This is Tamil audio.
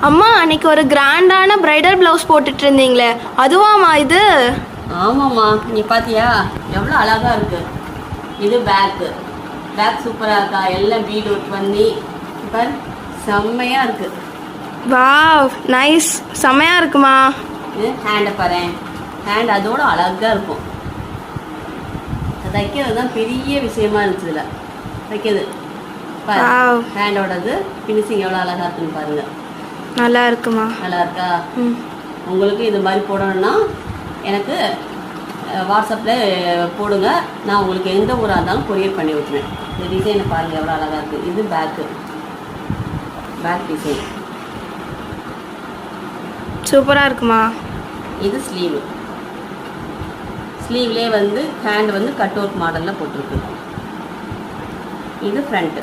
அம்மா அன்னைக்கு ஒரு கிராண்டான பிரைடல் பிளவுஸ் போட்டுட்டு இருந்தீங்களே அதுவாமா இது? ஆமாம்மா, நீ பாத்தியா எவ்வளோ அழகா இருக்கு. இது பேக் சூப்பராக இருக்கா, எல்லாம் பீட் ஒர்க் பண்ணி பாரு, செம்மையா இருக்கு. வாவ் நைஸ், செமையா இருக்குமா. இது ஹேண்டை பாரு, ஹேண்ட் அதோட அழகா இருக்கும். தைக்கிறது தான் பெரிய விஷயமா இருந்துச்சு. இதில் தைக்கிறது பாரு, ஹேண்டோடது ஃபினிஷிங் எவ்வளோ அழகா இருக்குன்னு பாருங்க. நல்லா இருக்குமா? நல்லா இருக்கா? உங்களுக்கு இது மாதிரி போடணும்னா எனக்கு வாட்ஸ்அப்பில் போடுங்க. நான் உங்களுக்கு எந்த ஊராக இருந்தாலும் கொரியர் பண்ணி விட்டுறேன். இந்த டிசைனை பாருங்கள் எவ்வளோ அழகாக இருக்குது. இது பேக் டிசைன் சூப்பராக இருக்குமா. இது ஸ்லீவ்லேயே வந்து ஹேண்ட் வந்து கட் ஒர்க் மாடலில் போட்டிருக்கு. இது ஃப்ரண்ட்டு.